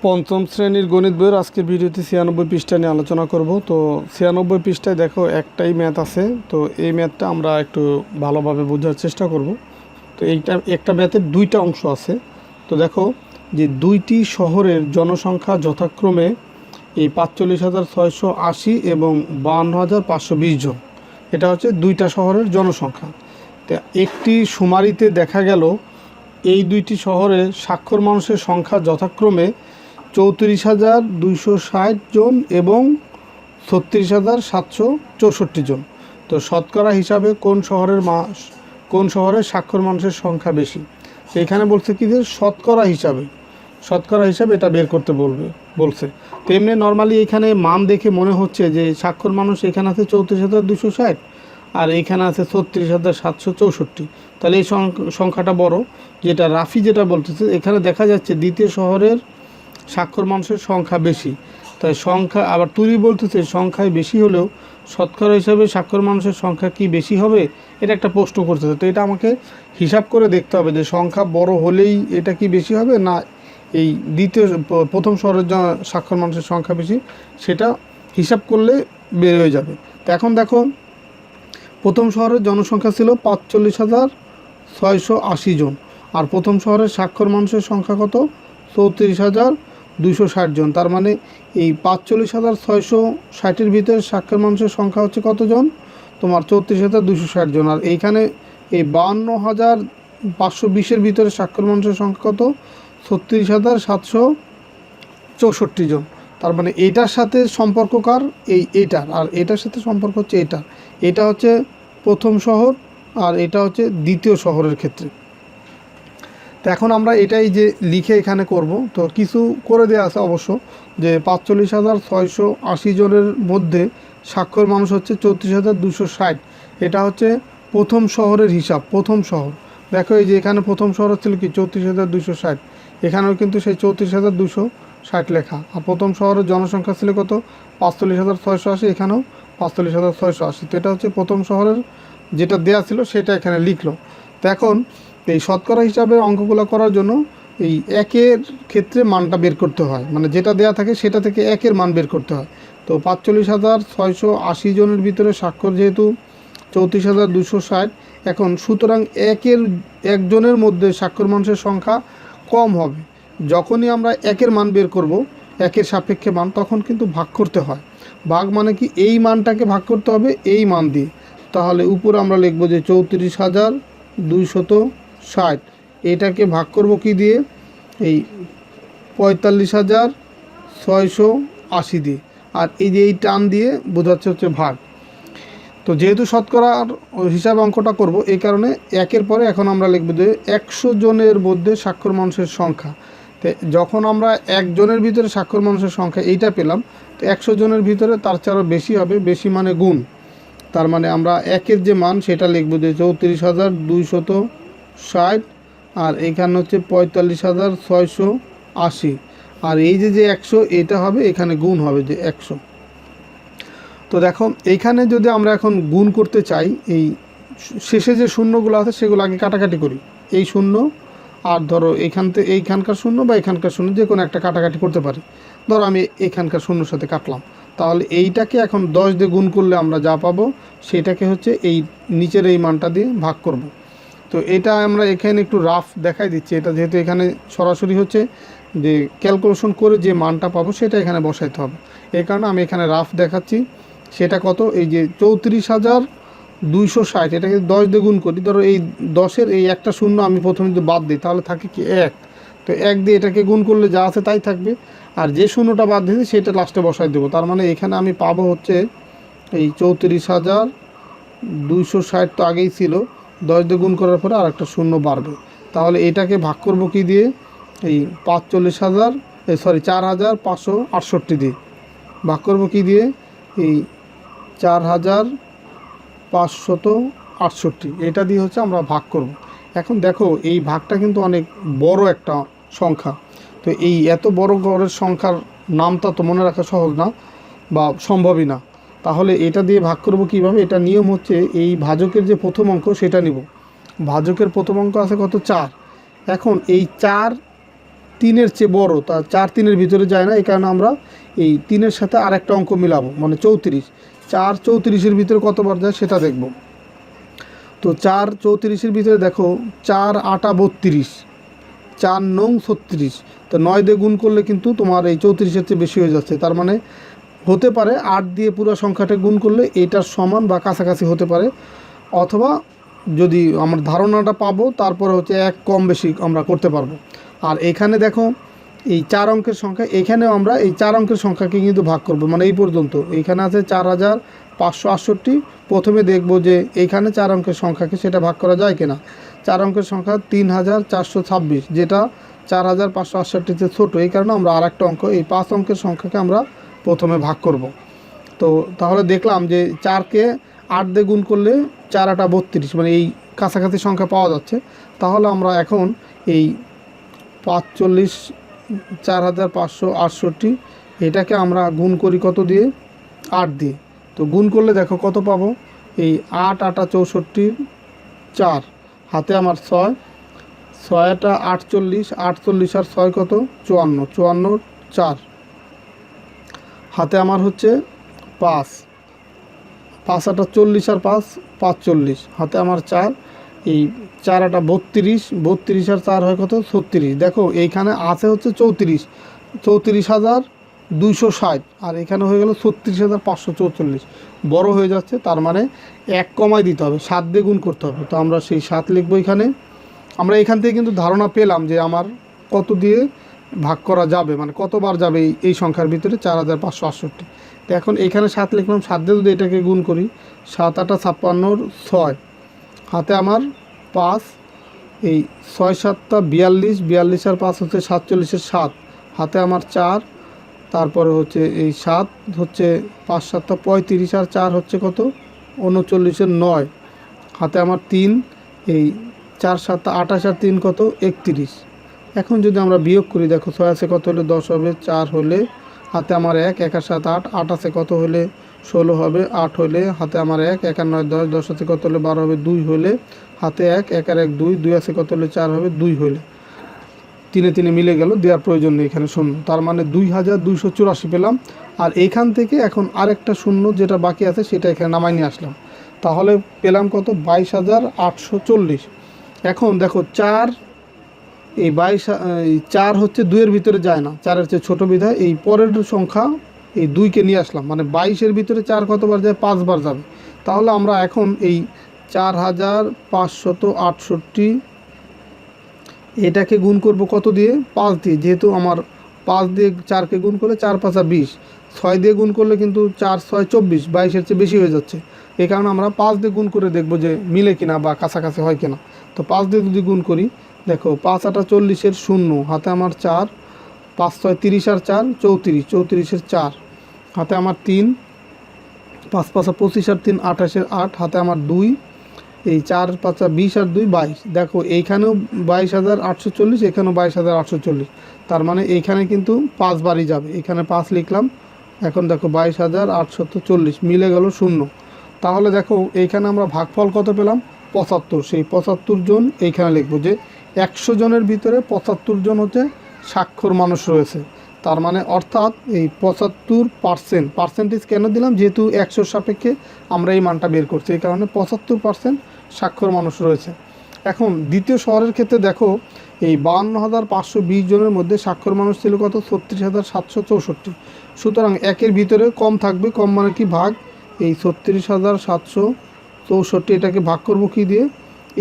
পঞ্চম শ্রেণীর গণিত বইয়ের আজকের ভিডিওতে 96 পৃষ্ঠা নিয়ে আলোচনা করব। তো 96 পৃষ্ঠায় দেখো একটাই ম্যাথ আছে। তো এই ম্যাথটা আমরা একটু ভালোভাবে বোঝার চেষ্টা করব। তো একটা ম্যাথের দুইটা অংশ আছে। তো দেখো যে দুইটি শহরের জনসংখ্যা যথাক্রমে এই ৪৫,৬৮০ এবং ৫২,৫২০ জন। এটা হচ্ছে দুইটা শহরের জনসংখ্যা। তো একটি শুমারিতে দেখা গেল এই দুইটি শহরে স্বাক্ষর মানুষের সংখ্যা যথাক্রমে ৩৪,২৬০ জন এবং ৩৬,৭৬৪ জন। তো শতকরা হিসাবে কোন শহরের স্বাক্ষর মানুষের সংখ্যা বেশি। তো এখানে বলছে কি যে শতকরা হিসাবে এটা বের করতে বলছে। তো এমনি নর্মালি এখানে মান দেখে মনে হচ্ছে যে স্বাক্ষর মানুষ এখানে আছে ৩৪,২৬০ আর এইখানে আছে ৩৬,৭৬৪। তাহলে এই সংখ্যাটা বড়। যেটা রাফি যেটা বলতেছে, এখানে দেখা যাচ্ছে দ্বিতীয় শহরের স্বাক্ষর মানুষের সংখ্যা বেশি। তাই সংখ্যা আবার তুলি বলতেছে সংখ্যায় বেশি হলেও শতকরা হিসাবে স্বাক্ষর মানুষের সংখ্যা কি বেশি হবে, এটা একটা প্রশ্ন করতেছে। তো এটা আমাকে হিসাব করে দেখতে হবে যে সংখ্যা বড় হলেই এটা কি বেশি হবে না এই প্রথম শহরের স্বাক্ষর মানুষের সংখ্যা বেশি, সেটা হিসাব করলে বের হয়ে যাবে। তো এখন দেখো প্রথম শহরের জনসংখ্যা ছিল ৪৫,৬৮০ জন, আর প্রথম শহরের স্বাক্ষর মানুষের সংখ্যা কত? ৩৪,২৬০ জন। তার মানে এই ৪৫,৬৬০-এর ভিতরে স্বাক্ষর মানুষের সংখ্যা হচ্ছে কতজন? তোমার ৩৪,২৬০ জন। আর এইখানে এই ৫২,৫২০-এর ভিতরে স্বাক্ষর মানুষের সংখ্যা কত? ৩৬,৭৬৪ জন। তার মানে এইটার সাথে সম্পর্ক কার? এইটার। আর এটার সাথে সম্পর্ক হচ্ছে এটার। এটা হচ্ছে প্রথম শহর আর এটা হচ্ছে দ্বিতীয় শহরের ক্ষেত্রে। তো এখন আমরা এটাই যে লিখে এখানে করব। তো কিছু করে দেওয়া আছে অবশ্য, যে ৪৫,৬৮০ জনের মধ্যে স্বাক্ষর মানুষ হচ্ছে ৩৪,২৬০। এটা হচ্ছে প্রথম শহরের হিসাব। প্রথম শহর দেখো, এই যে এখানে প্রথম শহর ছিল কি ৩৪,২৬০, এখানেও কিন্তু সেই ৩৪,২৬০ লেখা। আর প্রথম শহরের জনসংখ্যা ছিল কত? ৪৫,৬৮০, এখানেও ৪৫,৬৮০। তো এটা হচ্ছে প্রথম শহরের যেটা দেয়া ছিল সেটা এখানে লিখলো। তো এখন এই শতকরা হিসাবে অঙ্কগুলো করার জন্য এই একের ক্ষেত্রে মানটা বের করতে হয়, মানে যেটা দেয়া থাকে সেটা থেকে একের মান বের করতে হয়। তো ৪৫,৬৮০ জনের ভিতরে স্বাক্ষর যেহেতু ৩৪,২৬০, এখন সুতরাং একজনের মধ্যে স্বাক্ষর মানুষের সংখ্যা কম হবে। যখনই আমরা একের মান বের করব, একের সাপেক্ষে মান, তখন কিন্তু ভাগ করতে হয়। ভাগ মানে কি, এই মানটাকে ভাগ করতে হবে এই মান দিয়ে। তাহলে উপরে আমরা লিখব যে ৩৪,২৬০, এটাকে ভাগ করব কি দিয়ে? এই ৪৫,৬৮০ দিয়ে। আর এই যে এই টান দিয়ে বোঝাচ্ছে হচ্ছে ভাগ। তো যেহেতু শতকরার হিসাবে অঙ্কটা করব, এই কারণে একের পরে এখন আমরা লিখব যে ১০০ জনের মধ্যে স্বাক্ষর মানুষের সংখ্যা। তো যখন আমরা একজনের ভিতরে স্বাক্ষর মানুষের সংখ্যা এইটা পেলাম, তো ১০০ জনের ভিতরে তার চেয়ে বেশি হবে। বেশি মানে গুণ। তার মানে আমরা একের যে মান সেটা লিখব যে ৩৪,২৬০, আর এখানে হচ্ছে ৪৫,৬৮০। আর এই যে ১০০, এটা হবে এখানে গুণ হবে যে ১০০। তো দেখো এইখানে যদি আমরা এখন গুণ করতে চাই, এই শেষে যে শূন্যগুলো আছে সেগুলো আগে কাটাকাটি করি। এই শূন্য আর ধরো এইখানকার শূন্য বা এখানকার শূন্য, যে কোনো একটা কাটাকাটি করতে পারি। ধরো আমি এখানকার শূন্যর সাথে কাটলাম। তাহলে এইটাকে এখন 10 দিয়ে গুণ করলে আমরা যা পাবো সেটাকে হচ্ছে এই নিচের এই মানটা দিয়ে ভাগ করব। তো এটা আমরা এখানে একটু রাফ দেখাই দিচ্ছি। এটা যেহেতু এখানে সরাসরি হচ্ছে যে ক্যালকুলেশন করে যে মানটা পাবো সেটা এখানে বসাইতে হবে, এই কারণে আমি এখানে রাফ দেখাচ্ছি। সেটা কত? এই যে ৩৪,২৬০, এটাকে 10 দিয়ে গুণ করি। ধরো এই 10-এর এই একটা শূন্য আমি প্রথমে যদি বাদ দিই, তাহলে থাকে কি ১। তো ১ দিয়ে এটাকে গুণ করলে যা আছে তাই থাকবে, আর যে শূন্যটা বাদ দিয়েছি সেটা লাস্টে বসাই দেবো। তার মানে এখানে আমি পাবো হচ্ছে এই ৩৪,২৬০ তো আগেই ছিল, 10 দিয়ে গুণ করার পরে আর একটা শূন্য বাড়বে। তাহলে এটাকে ভাগ করব কি দিয়ে? এই ৪,৫৬৮ দিয়ে ভাগ করব কি দিয়ে? এই ৪,৫৬৮, এটা দিয়ে হচ্ছে আমরা ভাগ করব। এখন দেখো এই ভাগটা কিন্তু অনেক বড় একটা সংখ্যা। তো এই এত বড় ঘরের সংখ্যার নামটা তো মনে রাখা সহজ না বা সম্ভবই না। তাহলে এটা দিয়ে ভাগ করব কিভাবে? এটা নিয়ম হচ্ছে এই ভাজকের যে প্রথম অঙ্ক সেটা নিব। ভাজকের প্রথম অঙ্ক আছে কত? ৪। এখন এই ৪ তিনের চেয়ে বড়, তা 4 3-এর ভিতরে যায় না, এই কারণে আমরা এই 3-এর সাথে আরেকটা অঙ্ক মিলাবো, মানে 34। 4 34-এর ভিতরে কতবার যায় সেটা দেখব। তো 4 34-এর ভিতরে দেখো 4 8 32, 4 9 36, তো 9 দিয়ে গুণ করলে কিন্তু তোমার এই 34-এর চেয়ে বেশি হয়ে যাচ্ছে। তার মানে হতে পারে 8 দিয়ে পুরো সংখ্যাটা গুণ করলে এটার সমান বা কাছাকাছি হতে পারে, অথবা যদি আমরা ধারণাটা পাবো তারপরে হচ্ছে 1 কম বেশি আমরা করতে পারবো। আর এখানে দেখো এই 4 অঙ্কের সংখ্যা, এখানেও আমরা এই 4 অঙ্কের সংখ্যাকে কিন্তু ভাগ করব, মানে এই পর্যন্ত এইখানে আছে 4568। প্রথমে দেখব যে এইখানে 4 অঙ্কের সংখ্যাকে সেটা ভাগ করা যায় কিনা। 4 অঙ্কের সংখ্যা 3426, যেটা 4568-তে ছোটো, এই কারণে আমরা আর একটা অঙ্ক এই 5 অঙ্কের সংখ্যাকে আমরা প্রথমে ভাগ করব। তো তাহলে দেখলাম যে 4কে 8 দিয়ে গুণ করলে 4 8 32, মানে এই কাছাকাছি সংখ্যা পাওয়া যাচ্ছে। তাহলে আমরা এখন এই 45,4568 এটাকে আমরা গুণ করি কত দিয়ে, 8 দিয়ে। তো গুণ করলে দেখো কত পাবো, এই 8 8 64, 4 হাতে আমার 6, 6 8 48, 48 আর 6 কত 54, 54 4 হাতে আমার হচ্ছে 5, 5 8 40 আর 5 45 হাতে আমার 4, এই 4 8 32, 32 আর 4 হয় কত 36। দেখো এইখানে আছে হচ্ছে 34,260, আর এখানে হয়ে গেল 36,544, বড় হয়ে যাচ্ছে। তার মানে 1 কমাই দিতে হবে, 7 দিয়ে গুণ করতে হবে। তো আমরা সেই 7 লিখবো এখানে। আমরা এখান থেকে কিন্তু ধারণা পেলাম যে আমার কত দিয়ে ভাগ করা যাবে, মানে কতবার যাবে এই সংখ্যার ভিতরে 4568। তো এখন এখানে 7 লিখলাম, 7 দিয়ে যদি এটাকে গুণ করি 7 8 56 6 হাতে আমার 5, এই 6 7 42, 42 আর 5 হচ্ছে 47-এর 7 হাতে আমার 4, তারপরে হচ্ছে এই 7 হচ্ছে 5 7 35 আর 4 হচ্ছে কত 39-এর 9 হাতে আমার 3, এই 4 7 28 আর 3 কত 31। এখন যদি আমরা বিয়োগ করি দেখো 6 আছে কত হলে 10 হবে, 4 হলে হাতে আমার 1, 1 আর 7 8, 8 আছে কত হলে 16 হবে, 8 হলে হাতে আমার 1, 1 আর 9 10, 10 আছে কত হলে 12 হবে, 2 হলে হাতে 1, 1 আর 1 2, 2 আছে কত হলে 4 হবে, 2 হলে 3 3 মিলে গেল, দেওয়ার প্রয়োজন নেই এখানে শূন্য। তার মানে 2284 পেলাম। আর এইখান থেকে এখন আরেকটা শূন্য যেটা বাকি আছে সেটা এখানে নামাই নিয়ে আসলাম, তাহলে পেলাম কত 22,840। এখন দেখো 4, এই 4 হচ্ছে 2-এর ভিতরে যায় না, 4-এর চেয়ে ছোটো বিধায় এই পরের সংখ্যা এই 2কে নিয়ে আসলাম, মানে 22-এর ভিতরে 4 কতবার যায় 5 বার যাবে। তাহলে আমরা এখন এই 4568 এটাকে গুণ করব কত দিয়ে, 5 দিয়ে, যেহেতু আমার 5 দিয়ে 4কে গুণ করলে 4 5 20, 6 দিয়ে গুণ করলে কিন্তু 4 6 24, 22-এর চেয়ে বেশি হয়ে যাচ্ছে। এই কারণে আমরা 5 দিয়ে গুণ করে দেখব যে মিলে কিনা বা কাছাকাছি হয় কিনা। তো 5 দিয়ে যদি গুণ করি দেখো 5 8 40-এর 0 হাতে আমার 4, 5 6 30 আর 4 34, 34-এর 4 হাতে আমার 3, 5 5 25 আর 3 28-এর 8 হাতে আমার 2, এই 4 5 20 আর 2 22। দেখো এইখানেও 22,840, এখানেও 22,840, তার মানে এইখানে কিন্তু 5 বারই যাবে। এখানে 5 লিখলাম, এখন দেখো 22,840 মিলে গেল 0। তাহলে দেখো এইখানে আমরা ভাগফল কত পেলাম 75। সেই 75 জন এইখানে লিখবো যে 100 জনের ভিতরে 75 জন হচ্ছে স্বাক্ষর মানুষ রয়েছে। তার মানে অর্থাৎ এই 75% পার্সেন্টেজ কেন দিলাম, যেহেতু 100 সাপেক্ষে আমরা এই মানটা বের করছি, এই কারণে 75% স্বাক্ষর মানুষ রয়েছে। এখন দ্বিতীয় শহরের ক্ষেত্রে দেখো এই 52,520 জনের মধ্যে স্বাক্ষর মানুষ ছিল কত 36,764। সুতরাং 1-এর ভিতরে কম থাকবে, কম মানে কি ভাগ, এই 36,764 এটাকে ভাগ করব কি দিয়ে,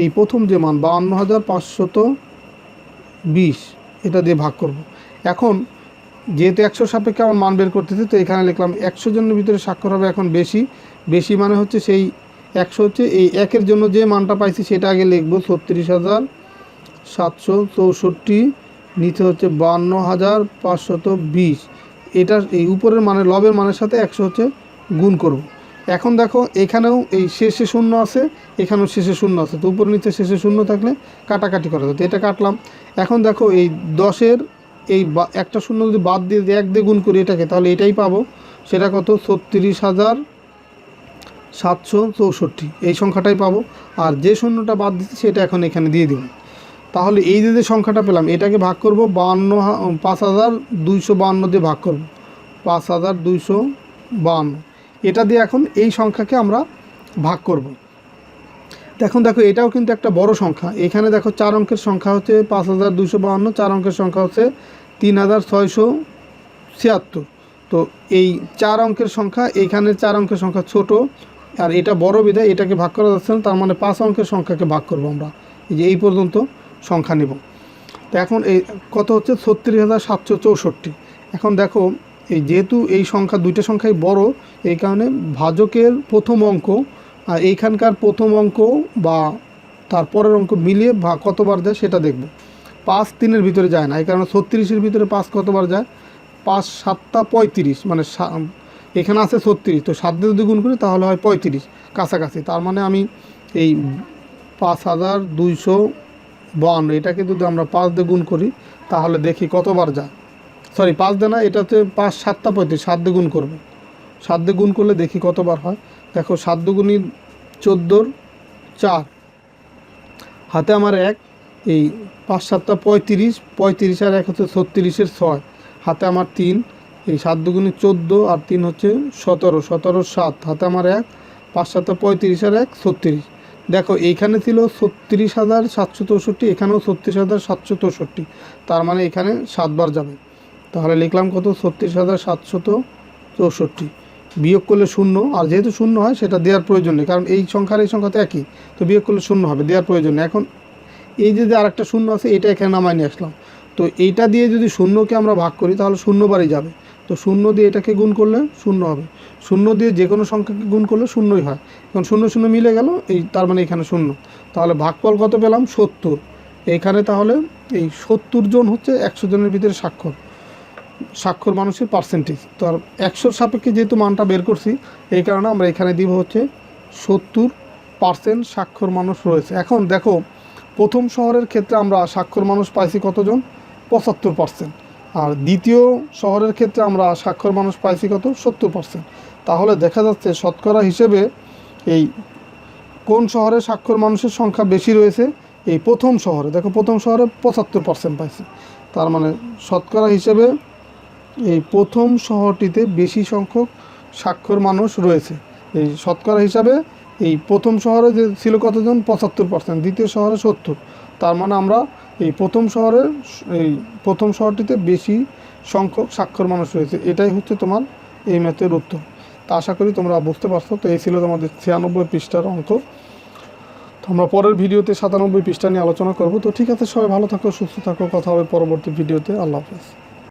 এই প্রথম যে মান 52,520 এটা দিয়ে ভাগ করব। এখন যেহেতু 100 সাপেক্ষে আমার মান বের করতেছি, তো এখানে লিখলাম 100 জনের ভিতরে স্বাক্ষর হবে এখন বেশি, বেশি মানে হচ্ছে সেই 100 হচ্ছে এই 1-এর জন্য যে মানটা পাইছি সেটা আগে লিখব 36,764, নিচে হচ্ছে 52,520, এটা এই উপরের মানে লবের মানের সাথে 100 হচ্ছে গুণ করব। এখন দেখো এখানেও এই শেষে শূন্য আছে, এখানেও শেষে শূন্য আছে, তো উপর নিচে শেষে শূন্য থাকলে কাটাকাটি করা যেত, এটা কাটলাম। এখন দেখো এই 10-এর এই একটা শূন্য যদি বাদ দিয়ে 1 দিয়ে গুণ করি এটাকে, তাহলে এটাই পাবো, সেটা কত 36,764, এই সংখ্যাটাই পাবো। আর যে শূন্যটা বাদ দিচ্ছি সেটা এখন এখানে দিয়ে দিব। তাহলে এই যে সংখ্যাটা পেলাম এটাকে ভাগ করব 5252 দিয়ে ভাগ করব, 5252। এটা দিয়ে এখন এই সংখ্যাকে আমরা ভাগ করব। এখন দেখো এটাও কিন্তু একটা বড় সংখ্যা। এখানে দেখো 4 অঙ্কের সংখ্যা হচ্ছে 5252, 4 অঙ্কের সংখ্যা হচ্ছে 3676। তো এই 4 অঙ্কের সংখ্যা, এইখানে 4 অঙ্কের সংখ্যা ছোট, আর এটা বড় বিধায় এটাকে ভাগ করা যাচ্ছে না। তার মানে 5 অঙ্কের সংখ্যাকে ভাগ করব আমরা, এই পর্যন্ত সংখ্যা নিব। তো এখন এই কত হচ্ছে 36764। এখন দেখো এই যেহেতু এই সংখ্যা দুইটা সংখ্যাই বড়, এই কারণে ভাজকের প্রথম অঙ্ক আর এইখানকার প্রথম অঙ্ক বা তারপরের অঙ্ক মিলিয়ে কতবার যায় সেটা দেখব। 5 3-এর ভিতরে যায় না, এই কারণে 36-এর ভিতরে 5 কতবার যায়, 5 7 35, মানে এখানে আছে 36, তো 7 দিয়ে যদি গুণ করি তাহলে হয় 35, কাছাকাছি। তার মানে আমি এই 5252 এটাকে যদি আমরা 5 দিয়ে গুণ করি তাহলে দেখি কতবার যায়। সরি 5 দিয়ে না, এটা হচ্ছে 5 7 35, 7 দিয়ে গুণ করব। 7 দিয়ে গুণ করলে দেখি কতবার হয়। দেখো 7 দুগুণী 14, 4 হাতে আমার 1, এই 5 7 35, 35 আর 1 হচ্ছে 36-এর 6, হাতে আমার 3, এই 7 দুগুণী 14 আর 3 হচ্ছে 17, 17-র 7, হাতে আমার 1, 5 7 35 আর 1 36। দেখো এইখানে ছিল 36764, এখানেও 36764, তার মানে এখানে 7 বার যাবে। তাহলে লিখলাম কত, 36764। বিয়োগ করলে 0, আর যেহেতু 0 হয় সেটা দেওয়ার প্রয়োজন নেই, কারণ এই সংখ্যার এই সংখ্যা তো একই, তো বিয়োগ করলে 0 হবে, দেওয়ার প্রয়োজন নেই। এখন এই যে আরেকটা 0 আছে এটা এখানে নামাই নিয়ে আসলাম, তো এইটা দিয়ে যদি 0কে আমরা ভাগ করি তাহলে 0 বারই যাবে, তো 0 দিয়ে এটাকে গুণ করলে 0 হবে, 0 দিয়ে যে কোনো সংখ্যাকে গুণ করলে 0ই হয়। এখন 0 0 মিলে গেল, এই তার মানে এখানে 0, তাহলে ভাগফল কত পেলাম, 70। এইখানে তাহলে এই 70 জন হচ্ছে 100 জনের ভিতরে স্বাক্ষর মানুষের পার্সেন্টেজ। তো আর 100-র সাপেক্ষে যেহেতু মানটা বের করছি, এই কারণে আমরা এখানে দিব হচ্ছে 70% স্বাক্ষর মানুষ রয়েছে। এখন দেখো প্রথম শহরের ক্ষেত্রে আমরা স্বাক্ষর মানুষ পাইছি কতজন, 75%, আর দ্বিতীয় শহরের ক্ষেত্রে আমরা স্বাক্ষর মানুষ পাইছি কত, 70%। তাহলে দেখা যাচ্ছে শতকরা হিসেবে এই কোন শহরে স্বাক্ষর মানুষের সংখ্যা বেশি রয়েছে, এই প্রথম শহরে। দেখো প্রথম শহরে 75% পাইছে, তার মানে শতকরা হিসেবে এই প্রথম শহরটিতে বেশি সংখ্যক স্বাক্ষর মানুষ রয়েছে। এই শতকরা হিসাবে এই প্রথম শহরে যে ছিল কতজন, 75%, দ্বিতীয় শহরে 70, তার মানে আমরা এই প্রথম শহরটিতে বেশি সংখ্যক স্বাক্ষর মানুষ রয়েছে। এটাই হচ্ছে তোমার এই ম্যাথের উত্তর। তা আশা করি তোমরা বুঝতে পারছো। তো এই ছিল তোমাদের 96 পৃষ্ঠার অঙ্ক। তো আমরা পরের ভিডিওতে 97 পৃষ্ঠা নিয়ে আলোচনা করব। তো ঠিক আছে, সবাই ভালো থাকো, সুস্থ থাকো, কথা হবে পরবর্তী ভিডিওতে। আল্লাহ হাফেজ।